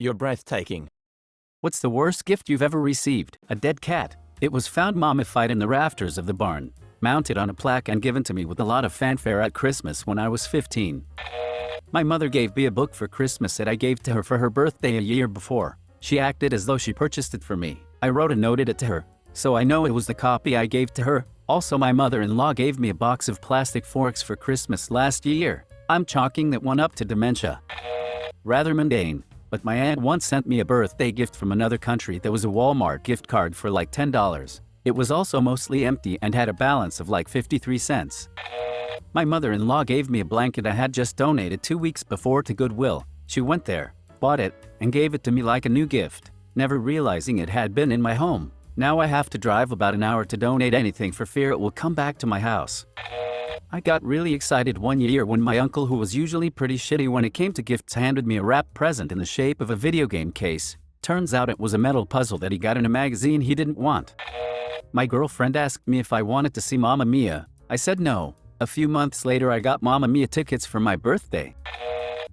You're breathtaking. What's the worst gift you've ever received? A dead cat. It was found mummified in the rafters of the barn, mounted on a plaque and given to me with a lot of fanfare at Christmas when I was 15. My mother gave me a book for Christmas that I gave to her for her birthday a year before. She acted as though she purchased it for me. I wrote and noted it to her, so I know it was the copy I gave to her. Also, my mother-in-law gave me a box of plastic forks for Christmas last year. I'm chalking that one up to dementia. Rather mundane, but my aunt once sent me a birthday gift from another country that was a Walmart gift card for like $10. It was also mostly empty and had a balance of like 53 cents. My mother-in-law gave me a blanket I had just donated 2 weeks before to Goodwill. She went there, bought it, and gave it to me like a new gift, never realizing it had been in my home. Now I have to drive about an hour to donate anything for fear it will come back to my house. I got really excited one year when my uncle, who was usually pretty shitty when it came to gifts, handed me a wrapped present in the shape of a video game case. Turns out it was a metal puzzle that he got in a magazine he didn't want. My girlfriend asked me if I wanted to see Mamma Mia. I said no. A few months later I got Mamma Mia tickets for my birthday.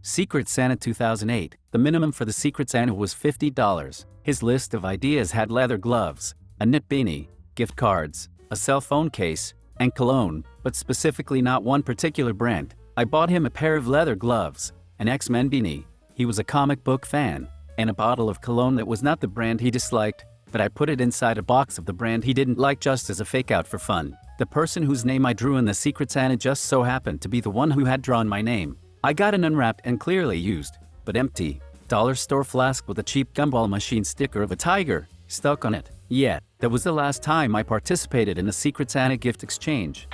Secret Santa 2008. The minimum for the Secret Santa was $50. His list of ideas had leather gloves, a knit beanie, gift cards, a cell phone case, and cologne, but specifically not one particular brand. I bought him a pair of leather gloves, an X-Men beanie, he was a comic book fan, and a bottle of cologne that was not the brand he disliked, but I put it inside a box of the brand he didn't like just as a fake out for fun. The person whose name I drew in the Secret Santa just so happened to be the one who had drawn my name. I got an unwrapped and clearly used, but empty, dollar store flask with a cheap gumball machine sticker of a tiger stuck on it. Yeah, that was the last time I participated in a Secret Santa gift exchange.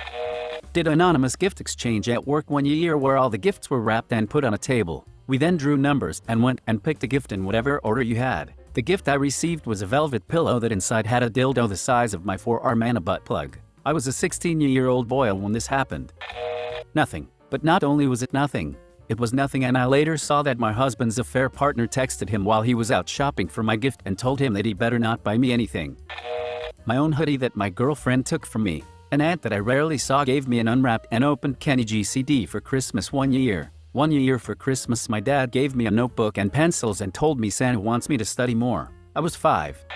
Did anonymous gift exchange at work one year where all the gifts were wrapped and put on a table. We then drew numbers and went and picked a gift in whatever order you had. The gift I received was a velvet pillow that inside had a dildo the size of my forearm and a butt plug. I was a 16-year-old boy when this happened. Nothing. But not only was it nothing, it was nothing, and I later saw that my husband's affair partner texted him while he was out shopping for my gift and told him that he better not buy me anything. My own hoodie that my girlfriend took from me. An aunt that I rarely saw gave me an unwrapped and opened Kenny G CD for Christmas one year. One year for Christmas my dad gave me a notebook and pencils and told me Santa wants me to study more. I was 5.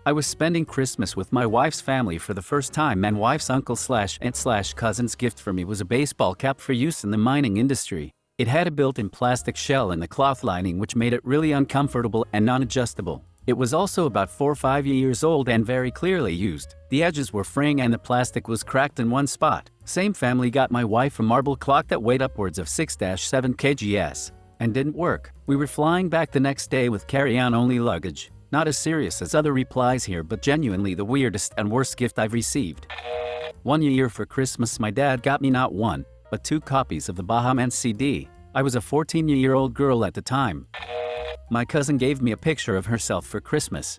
I was spending Christmas with my wife's family for the first time, and wife's uncle/aunt/cousin's gift for me was a baseball cap for use in the mining industry. It had a built-in plastic shell in the cloth lining which made it really uncomfortable and non-adjustable. It was also about 4 or 5 years old and very clearly used. The edges were fraying and the plastic was cracked in one spot. Same family got my wife a marble clock that weighed upwards of 6-7 kgs and didn't work. We were flying back the next day with carry-on only luggage. Not as serious as other replies here, but genuinely the weirdest and worst gift I've received. One year for Christmas my dad got me not one, but 2 copies of the Bahaman CD. I was a 14-year-old girl at the time. My cousin gave me a picture of herself for Christmas.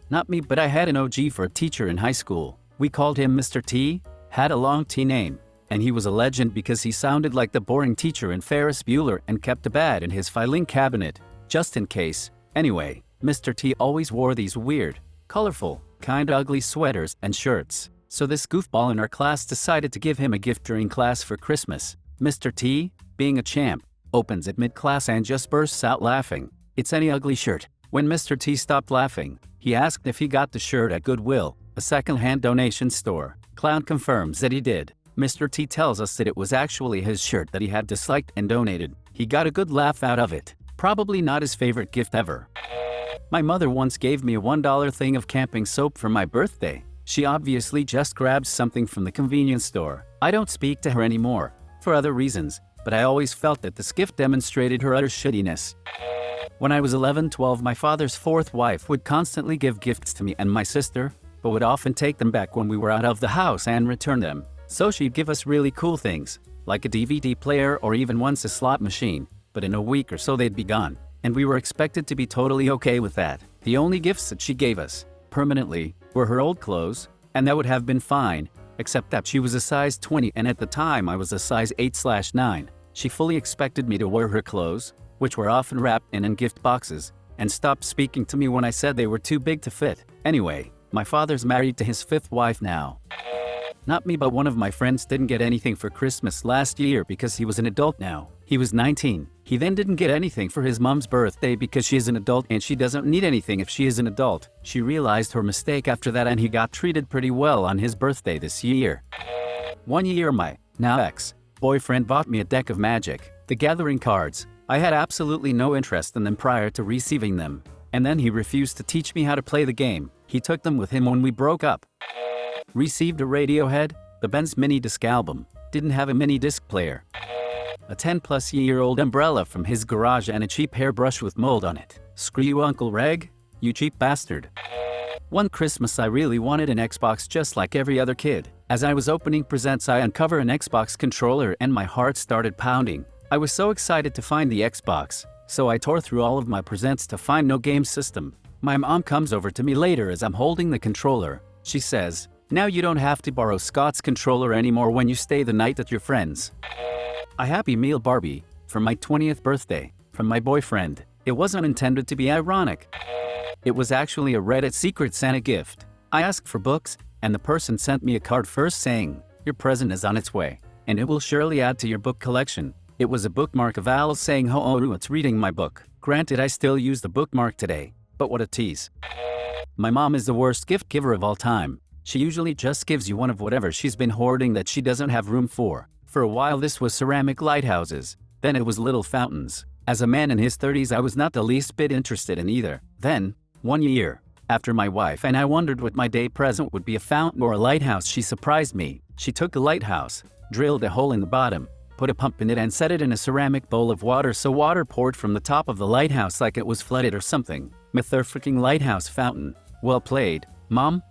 Not me, but I had an OG for a teacher in high school. We called him Mr. T, had a long T name, and he was a legend because he sounded like the boring teacher in Ferris Bueller and kept a bat in his filing cabinet, just in case. Anyway, Mr. T always wore these weird, colorful, kinda ugly sweaters and shirts. So this goofball in our class decided to give him a gift during class for Christmas. Mr. T, being a champ, opens it mid-class and just bursts out laughing. It's any ugly shirt. When Mr. T stopped laughing, he asked if he got the shirt at Goodwill, a second-hand donation store. Clown confirms that he did. Mr. T tells us that it was actually his shirt that he had disliked and donated. He got a good laugh out of it. Probably not his favorite gift ever. My mother once gave me a $1 thing of camping soap for my birthday. She obviously just grabbed something from the convenience store. I don't speak to her anymore, for other reasons, but I always felt that this gift demonstrated her utter shittiness. When I was 11-12, my father's 4th wife would constantly give gifts to me and my sister, but would often take them back when we were out of the house and return them. So she'd give us really cool things, like a DVD player or even once a slot machine, but in a week or so they'd be gone. And we were expected to be totally okay with that. The only gifts that she gave us, permanently, were her old clothes, and that would have been fine, except that she was a size 20 and at the time I was a size 8/9. She fully expected me to wear her clothes, which were often wrapped in gift boxes, and stopped speaking to me when I said they were too big to fit. Anyway, my father's married to his 5th wife now. Not me, but one of my friends didn't get anything for Christmas last year because he was an adult now. He was 19. He then didn't get anything for his mom's birthday because she is an adult and she doesn't need anything if she is an adult. She realized her mistake after that and he got treated pretty well on his birthday this year. 1 year my now ex-boyfriend bought me a deck of Magic: The Gathering cards. I had absolutely no interest in them prior to receiving them. And then he refused to teach me how to play the game. He took them with him when we broke up. Received a Radiohead, the Benz mini disc album. Didn't have a mini disc player. A 10-plus-year-old umbrella from his garage and a cheap hairbrush with mold on it. Screw you, Uncle Reg, you cheap bastard. One Christmas I really wanted an Xbox just like every other kid. As I was opening presents I uncovered an Xbox controller and my heart started pounding. I was so excited to find the Xbox, so I tore through all of my presents to find no game system. My mom comes over to me later as I'm holding the controller. She says, "Now you don't have to borrow Scott's controller anymore when you stay the night at your friend's." A Happy Meal Barbie, for my 20th birthday, from my boyfriend. It wasn't intended to be ironic. It was actually a Reddit Secret Santa gift. I asked for books, and the person sent me a card first saying, "Your present is on its way, and it will surely add to your book collection." It was a bookmark of Al saying how it's reading my book. Granted, I still use the bookmark today, but what a tease. My mom is the worst gift giver of all time. She usually just gives you one of whatever she's been hoarding that she doesn't have room for. For a while this was ceramic lighthouses, then it was little fountains. As a man in his 30s I was not the least bit interested in either. Then, 1 year after my wife and I wondered what my day present would be, a fountain or a lighthouse, she surprised me. She took a lighthouse, drilled a hole in the bottom, put a pump in it and set it in a ceramic bowl of water so water poured from the top of the lighthouse like it was flooded or something. Motherfucking lighthouse fountain. Well played, Mom.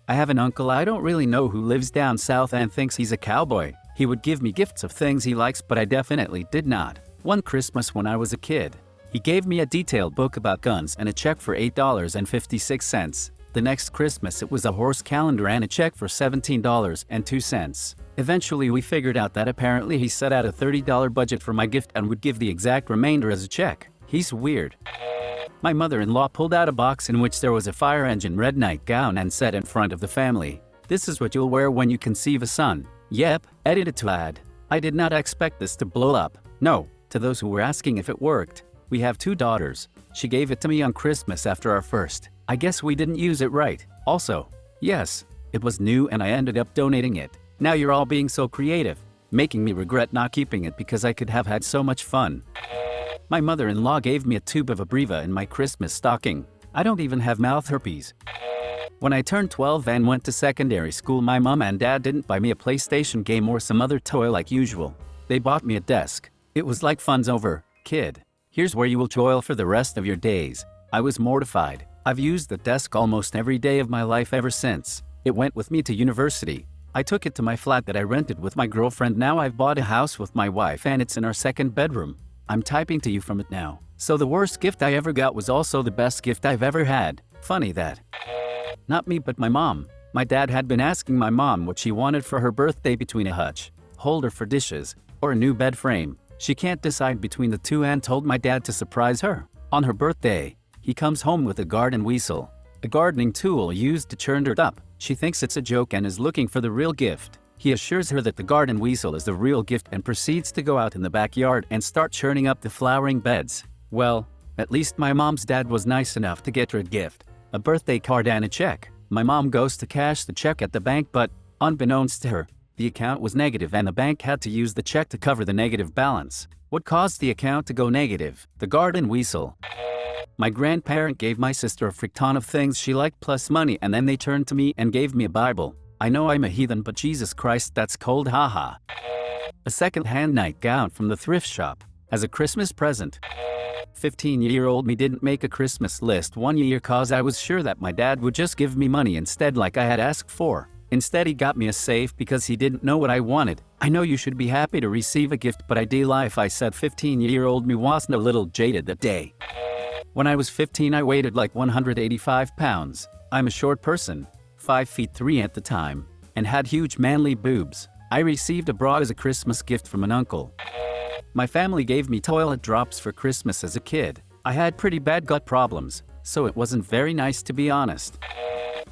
I have an uncle I don't really know who lives down south and thinks he's a cowboy. He would give me gifts of things he likes, but I definitely did not. One Christmas when I was a kid, he gave me a detailed book about guns and a check for $8.56. The next Christmas it was a horse calendar and a check for $17.02. Eventually we figured out that apparently he set out a $30 budget for my gift and would give the exact remainder as a check. He's weird. My mother-in-law pulled out a box in which there was a fire engine red nightgown and said in front of the family, "This is what you'll wear when you conceive a son." Yep, edited to add. I did not expect this to blow up. No, to those who were asking if it worked. We have 2 daughters. She gave it to me on Christmas after our first. I guess we didn't use it right. Also, yes, it was new and I ended up donating it. Now you're all being so creative, making me regret not keeping it because I could have had so much fun. My mother-in-law gave me a tube of Abreva in my Christmas stocking. I don't even have mouth herpes. When I turned 12 and went to secondary school, my mom and dad didn't buy me a PlayStation game or some other toy like usual. They bought me a desk. It was like fun's over, kid. Here's where you will toil for the rest of your days. I was mortified. I've used the desk almost every day of my life ever since. It went with me to university. I took it to my flat that I rented with my girlfriend. Now I've bought a house with my wife and it's in our second bedroom. I'm typing to you from it now. So the worst gift I ever got was also the best gift I've ever had. Funny that. Not me but my mom. My dad had been asking my mom what she wanted for her birthday between a hutch holder for dishes or a new bed frame. She can't decide between the two and told my dad to surprise her. On her birthday, he comes home with a garden weasel, a gardening tool used to churn dirt up. She thinks it's a joke and is looking for the real gift. He assures her that the garden weasel is the real gift and proceeds to go out in the backyard and start churning up the flowering beds. Well, at least my mom's dad was nice enough to get her a gift, a birthday card and a check. My mom goes to cash the check at the bank, but unbeknownst to her, the account was negative and the bank had to use the check to cover the negative balance. What caused the account to go negative? The garden weasel. My grandparent gave my sister a frick ton of things she liked plus money, and then they turned to me and gave me a Bible. I know I'm a heathen, but Jesus Christ, that's cold, haha. A second-hand nightgown from the thrift shop as a Christmas present. 15-year-old me didn't make a Christmas list 1 year cause I was sure that my dad would just give me money instead like I had asked for. Instead he got me a safe because he didn't know what I wanted. I know you should be happy to receive a gift, but ideal life, I said. 15-year-old me wasn't a little jaded that day. When I was 15 I weighed like 185 pounds. I'm a short person, 5'3" at the time, and had huge manly boobs. I received a bra as a Christmas gift from an uncle. My family gave me toilet drops for Christmas as a kid. I had pretty bad gut problems, so it wasn't very nice to be honest.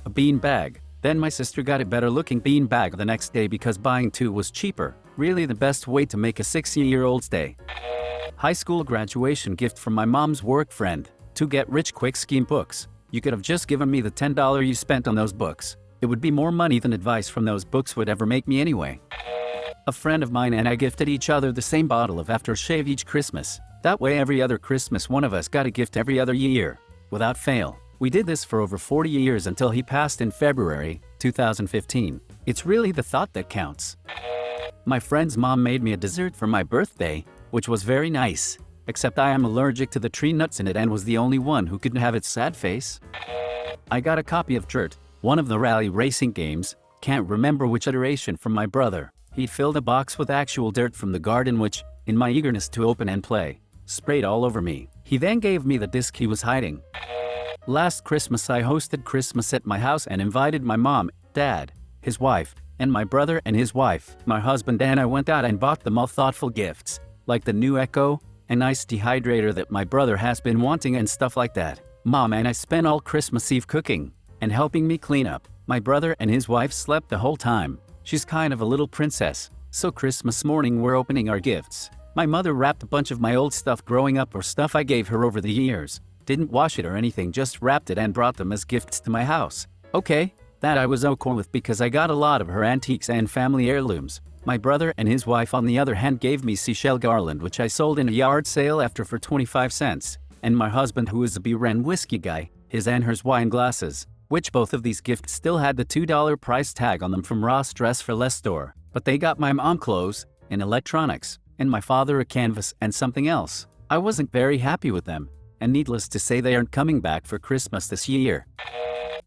A bean bag. Then my sister got a better looking bean bag the next day because buying 2 was cheaper. Really the best way to make a 60-year-old's day. High school graduation gift from my mom's work friend. 2 get-rich-quick scheme books. You could have just given me the $10 you spent on those books. It would be more money than advice from those books would ever make me anyway. A friend of mine and I gifted each other the same bottle of aftershave each Christmas. That way every other Christmas one of us got a gift every other year, without fail. We did this for over 40 years until he passed in February 2015. It's really the thought that counts. My friend's mom made me a dessert for my birthday, which was very nice, except I am allergic to the tree nuts in it and was the only one who couldn't have its sad face. I got a copy of Dirt, one of the rally racing games, can't remember which iteration, from my brother. He'd filled a box with actual dirt from the garden which, in my eagerness to open and play, sprayed all over me. He then gave me the disc he was hiding. Last Christmas I hosted Christmas at my house and invited my mom, dad, his wife, and my brother and his wife. My husband and I went out and bought them all thoughtful gifts, like the new Echo, a nice dehydrator that my brother has been wanting and stuff like that. Mom and I spent all Christmas Eve cooking and helping me clean up. My brother and his wife slept the whole time. She's kind of a little princess. So Christmas morning we're opening our gifts. My mother wrapped a bunch of my old stuff growing up or stuff I gave her over the years. Didn't wash it or anything, just wrapped it and brought them as gifts to my house. Okay, that I was okay with because I got a lot of her antiques and family heirlooms. My brother and his wife on the other hand gave me seashell garland which I sold in a yard sale after for 25 cents. And my husband, who is a beer and whiskey guy, his and hers wine glasses, which both of these gifts still had the $2 price tag on them from Ross Dress for Less store. But they got my mom clothes and electronics, and my father a canvas and something else. I wasn't very happy with them, and needless to say they aren't coming back for Christmas this year.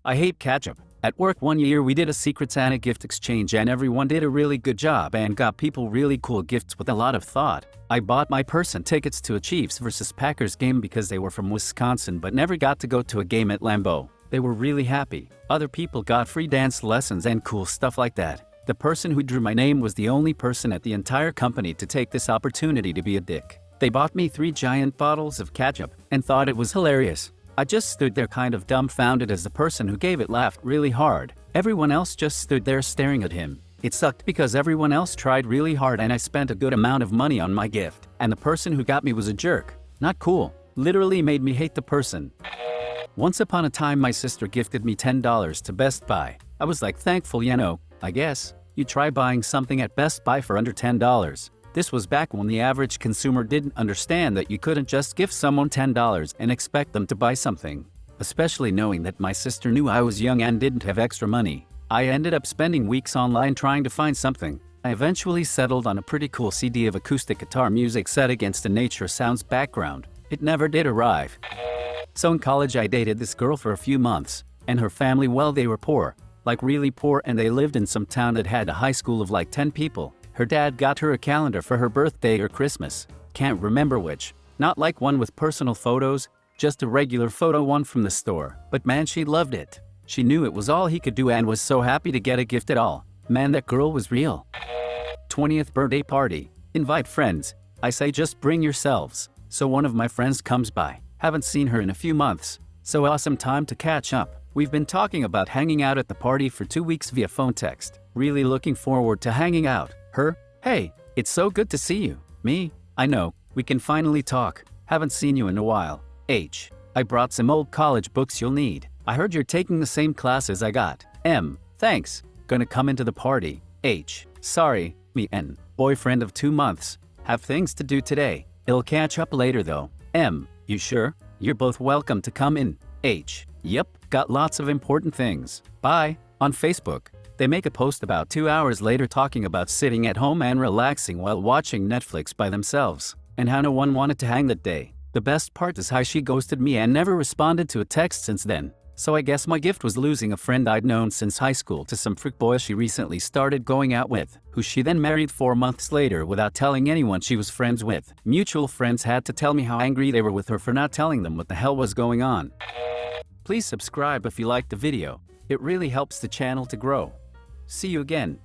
I hate ketchup. At work one year we did a Secret Santa gift exchange and everyone did a really good job and got people really cool gifts with a lot of thought. I bought my person tickets to a Chiefs vs Packers game because they were from Wisconsin but never got to go to a game at Lambeau. They were really happy. Other people got free dance lessons and cool stuff like that. The person who drew my name was the only person at the entire company to take this opportunity to be a dick. They bought me 3 giant bottles of ketchup and thought it was hilarious. I just stood there kind of dumbfounded as the person who gave it laughed really hard. Everyone else just stood there staring at him. It sucked because everyone else tried really hard and I spent a good amount of money on my gift. And the person who got me was a jerk. Not cool. Literally made me hate the person. Once upon a time my sister gifted me $10 to Best Buy. I was like thankful, I guess. You try buying something at Best Buy for under $10. This was back when the average consumer didn't understand that you couldn't just give someone $10 and expect them to buy something. Especially knowing that my sister knew I was young and didn't have extra money. I ended up spending weeks online trying to find something. I eventually settled on a pretty cool CD of acoustic guitar music set against a nature sounds background. It never did arrive. So in college I dated this girl for a few months, and her family, well, they were poor. Like really poor, and they lived in some town that had a high school of like 10 people. Her dad got her a calendar for her birthday or Christmas. Can't remember which. Not like one with personal photos, just a regular photo one from the store. But man, she loved it. She knew it was all he could do and was so happy to get a gift at all. Man, that girl was real. 20th birthday party. Invite friends. I say just bring yourselves. So one of my friends comes by. Haven't seen her in a few months. So awesome time to catch up. We've been talking about hanging out at the party for 2 weeks via phone text. Really looking forward to hanging out. Her, hey, it's so good to see you. Me, I know, we can finally talk. Haven't seen you in a while. H, I brought some old college books you'll need. I heard you're taking the same classes I got. M, thanks. Gonna come into the party. H, sorry, me N, boyfriend of 2 months. Have things to do today. It'll catch up later though. M, you sure? You're both welcome to come in. H, yep, got lots of important things. Bye. On Facebook. They make a post about 2 hours later talking about sitting at home and relaxing while watching Netflix by themselves, and how no one wanted to hang that day. The best part is how she ghosted me and never responded to a text since then. So I guess my gift was losing a friend I'd known since high school to some freak boy she recently started going out with, who she then married 4 months later without telling anyone she was friends with. Mutual friends had to tell me how angry they were with her for not telling them what the hell was going on. Please subscribe if you liked the video. It really helps the channel to grow. See you again.